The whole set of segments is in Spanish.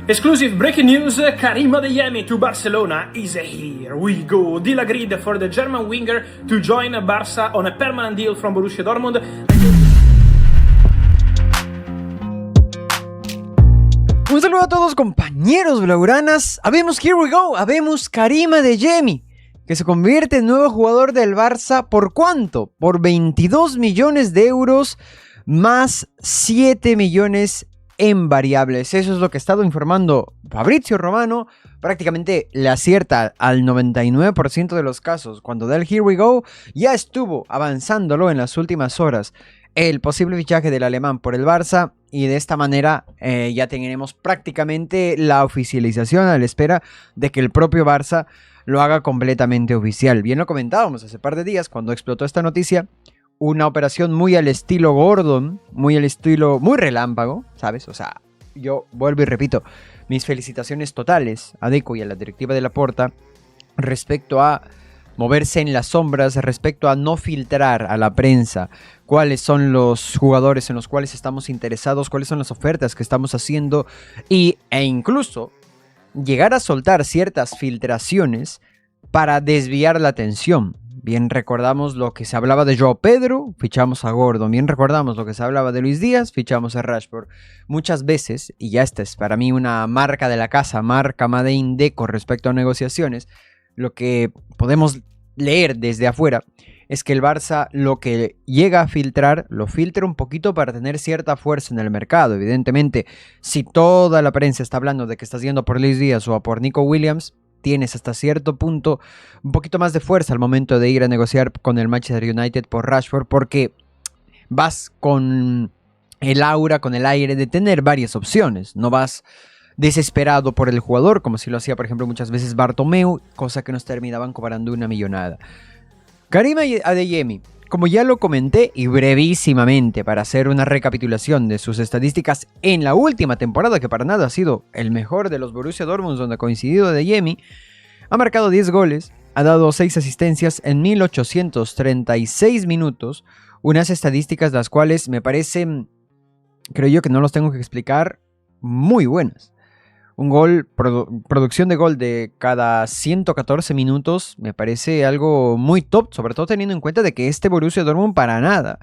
Exclusive breaking news, Karim Adeyemi to Barcelona is here we go. Deal agreed for the German winger to join Barça on a permanent deal from Borussia Dortmund. Un saludo a todos compañeros blaugranas. Habemos here we go, habemos Karim Adeyemi, que se convierte en nuevo jugador del Barça. ¿Por cuánto? Por 22 millones de euros más 7 millones en variables. Eso es lo que ha estado informando Fabrizio Romano. Prácticamente le acierta al 99% de los casos. Cuando da el here we go, ya estuvo avanzándolo en las últimas horas el posible fichaje del alemán por el Barça. Y de esta manera ya tenemos prácticamente la oficialización a la espera de que el propio Barça lo haga completamente oficial. Bien lo comentábamos hace par de días cuando explotó esta noticia. Una operación muy al estilo Gordon, muy al estilo, muy relámpago, ¿sabes? O sea, yo vuelvo y repito, mis felicitaciones totales a Deco y a la directiva de Laporta respecto a moverse en las sombras, respecto a no filtrar a la prensa cuáles son los jugadores en los cuales estamos interesados, cuáles son las ofertas que estamos haciendo e incluso llegar a soltar ciertas filtraciones para desviar la atención. Bien recordamos lo que se hablaba de João Pedro, fichamos a Gordon. Bien recordamos lo que se hablaba de Luis Díaz, fichamos a Rashford. Muchas veces, y ya esta es para mí una marca de la casa, marca Made in Deco respecto a negociaciones, lo que podemos leer desde afuera es que el Barça lo que llega a filtrar, lo filtra un poquito para tener cierta fuerza en el mercado. Evidentemente, si toda la prensa está hablando de que estás yendo por Luis Díaz o a por Nico Williams, tienes hasta cierto punto un poquito más de fuerza al momento de ir a negociar con el Manchester United por Rashford, porque vas con el aura, con el aire de tener varias opciones. No vas desesperado por el jugador, como si lo hacía, por ejemplo, muchas veces Bartomeu, cosa que nos terminaban cobrando una millonada. Karim Adeyemi, como ya lo comenté y brevísimamente para hacer una recapitulación de sus estadísticas en la última temporada, que para nada ha sido el mejor de los Borussia Dortmund donde ha coincidido Adeyemi, ha marcado 10 goles, ha dado 6 asistencias en 1836 minutos, unas estadísticas las cuales me parecen, creo yo que no los tengo que explicar, muy buenas. Un gol, producción de gol de cada 114 minutos me parece algo muy top, sobre todo teniendo en cuenta de que este Borussia Dortmund para nada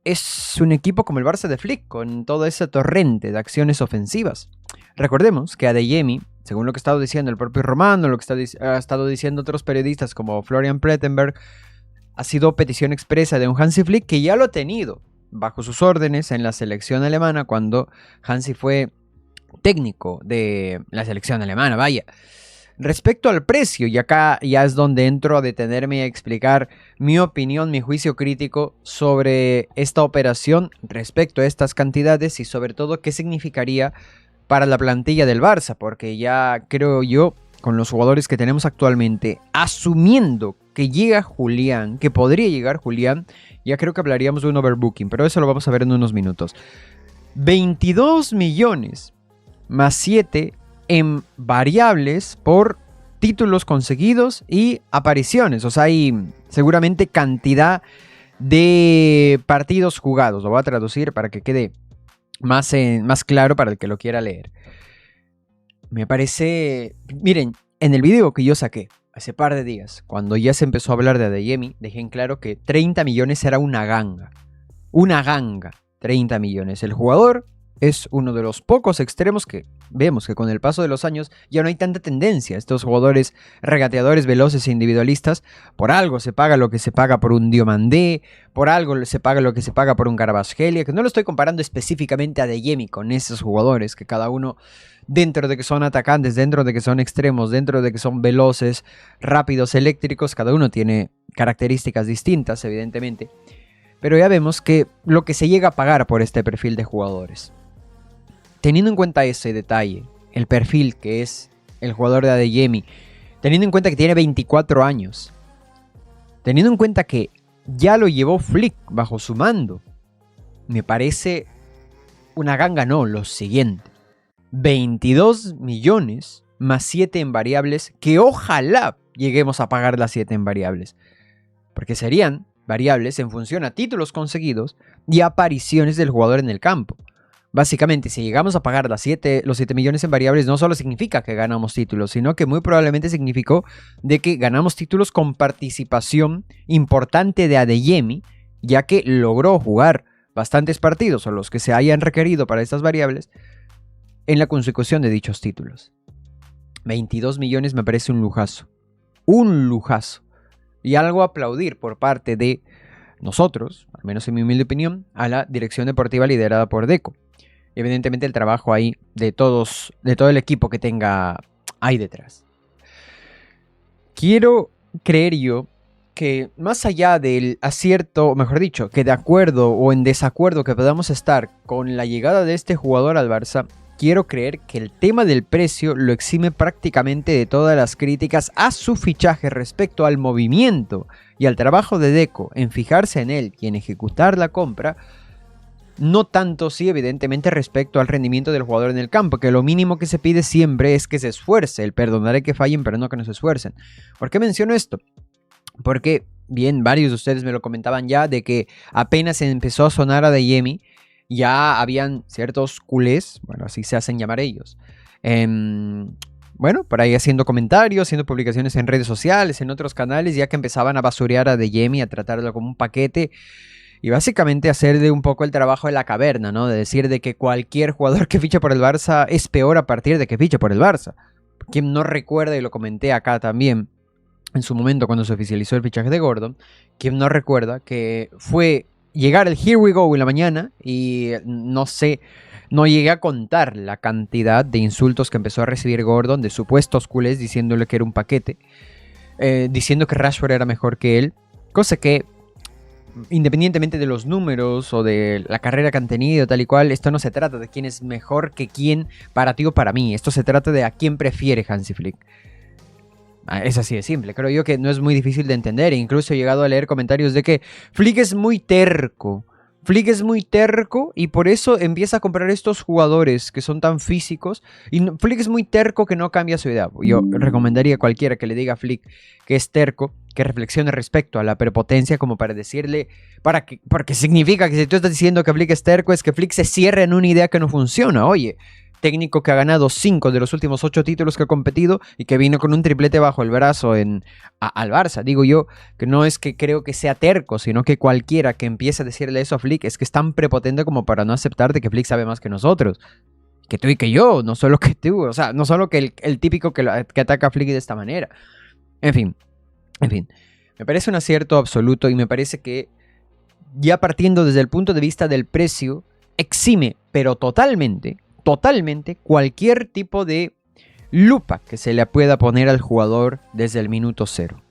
es un equipo como el Barça de Flick, con todo ese torrente de acciones ofensivas. Recordemos que Adeyemi, según lo que ha estado diciendo el propio Romano, lo que ha estado diciendo otros periodistas como Florian Plettenberg, ha sido petición expresa de un Hansi Flick que ya lo ha tenido bajo sus órdenes en la selección alemana cuando Hansi fue técnico de la selección alemana, vaya. Respecto al precio, y acá ya es donde entro a detenerme y a explicar mi opinión, mi juicio crítico sobre esta operación respecto a estas cantidades y sobre todo qué significaría para la plantilla del Barça, porque ya creo yo, con los jugadores que tenemos actualmente, asumiendo que llega Julián, que podría llegar Julián, ya creo que hablaríamos de un overbooking, pero eso lo vamos a ver en unos minutos. 22 millones más 7 en variables por títulos conseguidos y apariciones. O sea, hay seguramente cantidad de partidos jugados. Lo voy a traducir para que quede más claro para el que lo quiera leer. Me parece... Miren, en el video que yo saqué hace par de días, cuando ya se empezó a hablar de Adeyemi, dejé en claro que 30 millones era una ganga. Una ganga. 30 millones. El jugador es uno de los pocos extremos que vemos que con el paso de los años ya no hay tanta tendencia. Estos jugadores regateadores veloces e individualistas, por algo se paga lo que se paga por un Diomandé, por algo se paga lo que se paga por un Kvaratskhelia, que no lo estoy comparando específicamente a Adeyemi con esos jugadores, que cada uno, dentro de que son atacantes, dentro de que son extremos, dentro de que son veloces, rápidos, eléctricos, cada uno tiene características distintas, evidentemente. Pero ya vemos que lo que se llega a pagar por este perfil de jugadores, teniendo en cuenta ese detalle, el perfil que es el jugador de Adeyemi, teniendo en cuenta que tiene 24 años, teniendo en cuenta que ya lo llevó Flick bajo su mando, me parece una ganga, no, lo siguiente. 22 millones más 7 en variables, que ojalá lleguemos a pagar las 7 en variables, porque serían variables en función a títulos conseguidos y apariciones del jugador en el campo. Básicamente, si llegamos a pagar los 7 millones en variables, no solo significa que ganamos títulos, sino que muy probablemente significó de que ganamos títulos con participación importante de Adeyemi, ya que logró jugar bastantes partidos o los que se hayan requerido para estas variables en la consecución de dichos títulos. 22 millones me parece un lujazo. Un lujazo. Y algo a aplaudir por parte de nosotros, al menos en mi humilde opinión, a la dirección deportiva liderada por Deco. Evidentemente el trabajo ahí de todo el equipo que tenga ahí detrás. Quiero creer yo que más allá del acierto, o mejor dicho, que de acuerdo o en desacuerdo que podamos estar con la llegada de este jugador al Barça, quiero creer que el tema del precio lo exime prácticamente de todas las críticas a su fichaje respecto al movimiento y al trabajo de Deco en fijarse en él y en ejecutar la compra. No tanto, sí, evidentemente, respecto al rendimiento del jugador en el campo, que lo mínimo que se pide siempre es que se esfuerce. El perdonaré que fallen, pero no que no se esfuercen. ¿Por qué menciono esto? Porque, bien, varios de ustedes me lo comentaban ya, de que apenas empezó a sonar Adeyemi, ya habían ciertos culés, bueno, así se hacen llamar ellos, bueno, por ahí haciendo comentarios, haciendo publicaciones en redes sociales, en otros canales, ya que empezaban a basurear a Adeyemi, a tratarlo como un paquete. Y básicamente hacerle un poco el trabajo de la caverna, ¿no? De decir de que cualquier jugador que fiche por el Barça es peor a partir de que fiche por el Barça. Quien no recuerda, y lo comenté acá también, en su momento cuando se oficializó el fichaje de Gordon, quien no recuerda que fue llegar el Here We Go en la mañana y no sé, no llegué a contar la cantidad de insultos que empezó a recibir Gordon de supuestos culés diciéndole que era un paquete, diciendo que Rashford era mejor que él, cosa que independientemente de los números o de la carrera que han tenido tal y cual, esto no se trata de quién es mejor que quién para ti o para mí. Esto se trata de a quién prefiere Hansi Flick. Es así de simple. Creo yo que no es muy difícil de entender. Incluso he llegado a leer comentarios de que Flick es muy terco. Flick es muy terco y por eso empieza a comprar estos jugadores que son tan físicos. Y Flick es muy terco que no cambia su idea. Yo recomendaría a cualquiera que le diga a Flick que es terco, que reflexione respecto a la prepotencia, como para decirle, porque significa que si tú estás diciendo que Flick es terco, es que Flick se cierra en una idea que no funciona. Oye, técnico que ha ganado 5 de los últimos 8 títulos que ha competido y que vino con un triplete bajo el brazo al Barça. Digo yo que no es que creo que sea terco, sino que cualquiera que empiece a decirle eso a Flick es que es tan prepotente como para no aceptar de que Flick sabe más que nosotros. Que tú y que yo, no solo que tú. O sea, no solo que el típico que ataca a Flick de esta manera. En fin, me parece un acierto absoluto y me parece que ya partiendo desde el punto de vista del precio, exime, pero totalmente cualquier tipo de lupa que se le pueda poner al jugador desde el minuto cero.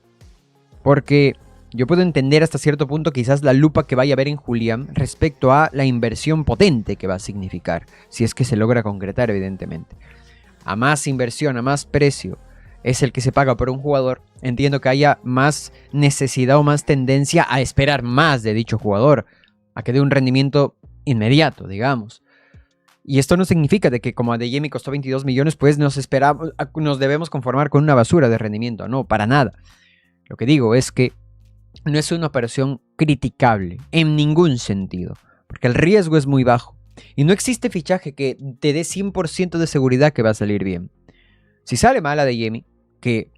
Porque yo puedo entender hasta cierto punto quizás la lupa que vaya a haber en Julián respecto a la inversión potente que va a significar, si es que se logra concretar evidentemente. A más inversión, a más precio es el que se paga por un jugador, entiendo que haya más necesidad o más tendencia a esperar más de dicho jugador, a que dé un rendimiento inmediato, digamos. Y esto no significa de que como Adeyemi costó 22 millones, pues nos debemos conformar con una basura de rendimiento. No, para nada. Lo que digo es que no es una operación criticable en ningún sentido, porque el riesgo es muy bajo. Y no existe fichaje que te dé 100% de seguridad que va a salir bien. Si sale mal Adeyemi, que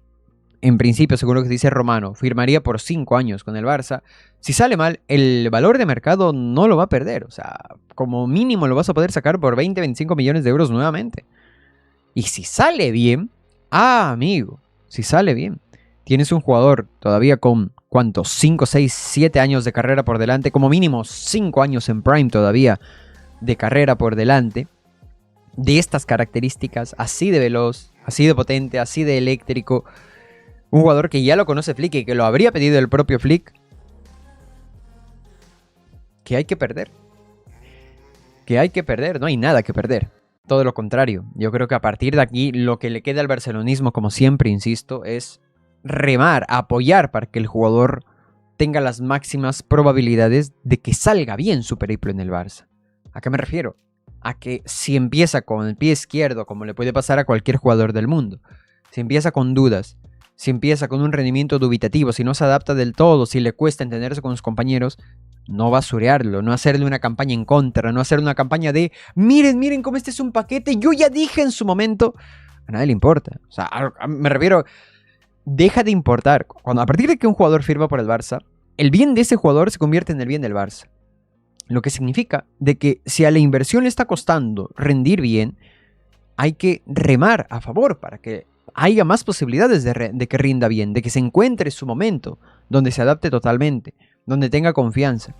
en principio, según lo que dice Romano, firmaría por 5 años con el Barça. Si sale mal, el valor de mercado no lo va a perder. O sea, como mínimo lo vas a poder sacar por 20-25 millones de euros nuevamente. Y si sale bien, amigo, si sale bien, tienes un jugador todavía con, ¿cuántos? 5, 6, 7 años de carrera por delante. Como mínimo 5 años en Prime todavía de carrera por delante. De estas características, así de veloz, así de potente, así de eléctrico. Un jugador que ya lo conoce Flick y que lo habría pedido el propio Flick. Que hay que perder. No hay nada que perder. Todo lo contrario. Yo creo que a partir de aquí lo que le queda al barcelonismo, como siempre insisto, es remar, apoyar para que el jugador tenga las máximas probabilidades de que salga bien su periplo en el Barça. ¿A qué me refiero? A que si empieza con el pie izquierdo, como le puede pasar a cualquier jugador del mundo, si empieza con dudas, si empieza con un rendimiento dubitativo, si no se adapta del todo, si le cuesta entenderse con sus compañeros, no basurearlo, no hacerle una campaña en contra, no hacer una campaña de miren cómo este es un paquete, yo ya dije en su momento, a nadie le importa. O sea, me refiero, deja de importar. A partir de que un jugador firma por el Barça, el bien de ese jugador se convierte en el bien del Barça. Lo que significa de que si a la inversión le está costando rendir bien, hay que remar a favor para que haya más posibilidades de que rinda bien, de que se encuentre su momento, donde se adapte totalmente, donde tenga confianza.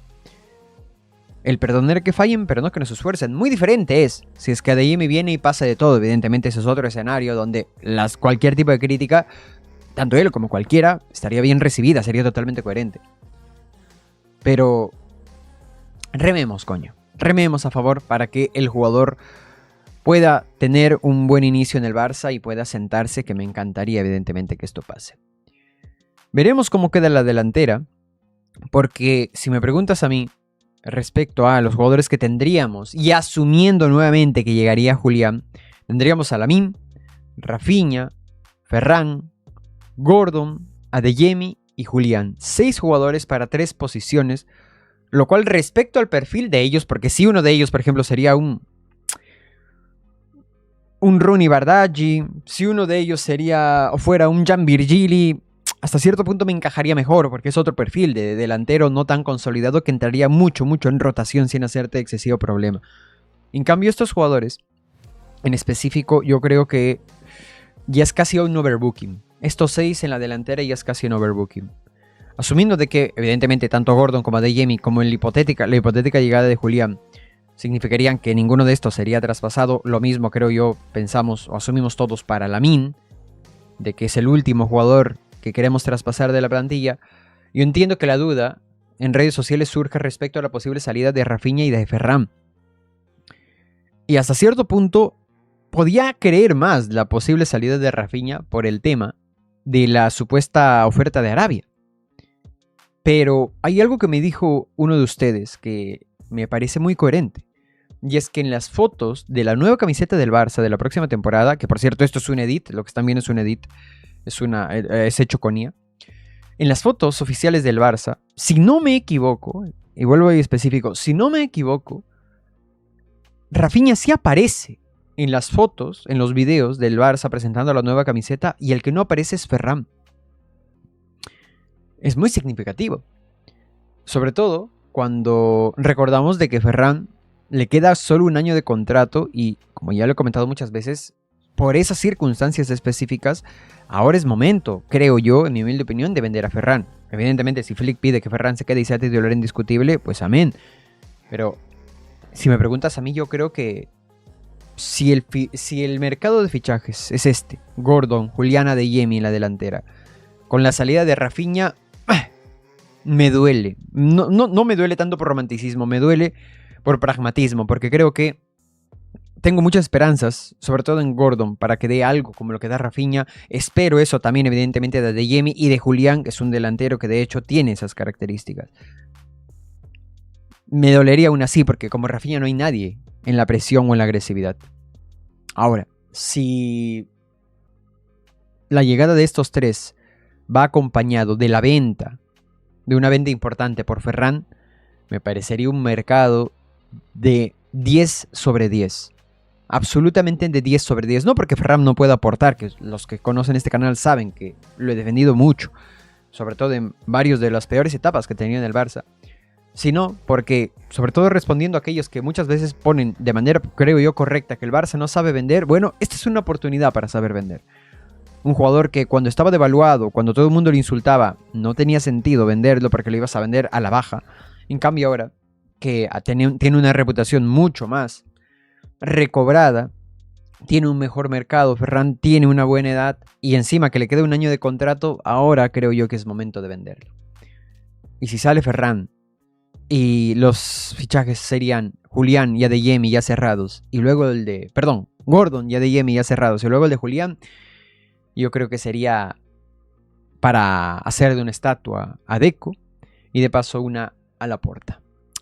El perdonar que fallen, pero no que no se esfuercen. Muy diferente es si es que Adeyemi viene y pasa de todo. Evidentemente ese es otro escenario donde cualquier tipo de crítica, tanto él como cualquiera, estaría bien recibida, sería totalmente coherente. Pero rememos, coño. Rememos a favor para que el jugador pueda tener un buen inicio en el Barça y pueda sentarse, que me encantaría evidentemente que esto pase. Veremos cómo queda la delantera, porque si me preguntas a mí respecto a los jugadores que tendríamos, y asumiendo nuevamente que llegaría Julián, tendríamos a Lamine, Rafinha, Ferran, Gordon, Adeyemi y Julián. 6 jugadores para 3 posiciones, lo cual respecto al perfil de ellos, porque si uno de ellos, por ejemplo, sería un Rooney Bardghji, si uno de ellos fuera un Jan Virgili, hasta cierto punto me encajaría mejor, porque es otro perfil de delantero no tan consolidado que entraría mucho en rotación sin hacerte excesivo problema. En cambio, estos jugadores, en específico, yo creo que ya es casi un overbooking. Estos 6 en la delantera ya es casi un overbooking. Asumiendo de que, evidentemente, tanto Gordon como Adeyemi, como la hipotética llegada de Julián, significarían que ninguno de estos sería traspasado. Lo mismo creo yo, pensamos o asumimos todos para Lamine, de que es el último jugador que queremos traspasar de la plantilla. Yo entiendo que la duda en redes sociales surge respecto a la posible salida de Rafinha y de Ferran. Y hasta cierto punto podía creer más la posible salida de Rafinha por el tema de la supuesta oferta de Arabia. Pero hay algo que me dijo uno de ustedes que me parece muy coherente. Y es que en las fotos de la nueva camiseta del Barça de la próxima temporada, que por cierto esto es un edit, lo que están viendo es un edit, es hecho con IA. En las fotos oficiales del Barça, si no me equivoco, y vuelvo ahí específico, si no me equivoco, Rafinha sí aparece en las fotos, en los videos del Barça presentando la nueva camiseta, y el que no aparece es Ferran. Es muy significativo. Sobre todo cuando recordamos de que Ferran le queda solo un año de contrato y, como ya lo he comentado muchas veces, por esas circunstancias específicas, ahora es momento, creo yo, en mi humilde opinión, de vender a Ferran. Evidentemente, si Flick pide que Ferran se quede y sea titular indiscutible, pues amén. Pero si me preguntas a mí, yo creo que si el mercado de fichajes es este, Gordon, Julián Adeyemi en la delantera, con la salida de Rafinha, me duele. No me duele tanto por romanticismo, me duele por pragmatismo, porque creo que tengo muchas esperanzas, sobre todo en Gordon, para que dé algo como lo que da Rafinha. Espero eso también, evidentemente, de Adeyemi y de Julián, que es un delantero que de hecho tiene esas características. Me dolería aún así, porque como Rafinha no hay nadie en la presión o en la agresividad. Ahora, si la llegada de estos 3 va acompañado de la venta, de una venta importante por Ferran, me parecería un mercado de 10 sobre 10. Absolutamente de 10 sobre 10. No porque Ferran no pueda aportar, que los que conocen este canal saben que lo he defendido mucho, sobre todo en varios de las peores etapas que tenía en el Barça, sino porque, sobre todo respondiendo a aquellos que muchas veces ponen de manera, creo yo, correcta, que el Barça no sabe vender. Bueno, esta es una oportunidad para saber vender. Un jugador que cuando estaba devaluado, cuando todo el mundo le insultaba, no tenía sentido venderlo porque lo ibas a vender a la baja. En cambio ahora, que tiene una reputación mucho más recobrada, tiene un mejor mercado, Ferran tiene una buena edad y encima que le queda un año de contrato, ahora creo yo que es momento de venderlo. Y si sale Ferran y los fichajes serían Julián y Adeyemi ya cerrados, y luego Gordon y Adeyemi ya cerrados, y luego el de Julián, yo creo que sería para hacer de una estatua a Deco y de paso una a Laporta.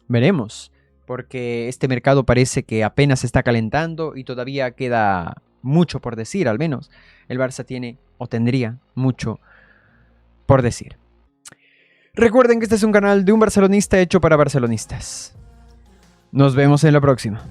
Veremos, porque este mercado parece que apenas se está calentando y todavía queda mucho por decir, al menos. El Barça tiene o tendría mucho por decir. Recuerden que este es un canal de un barcelonista hecho para barcelonistas. Nos vemos en la próxima.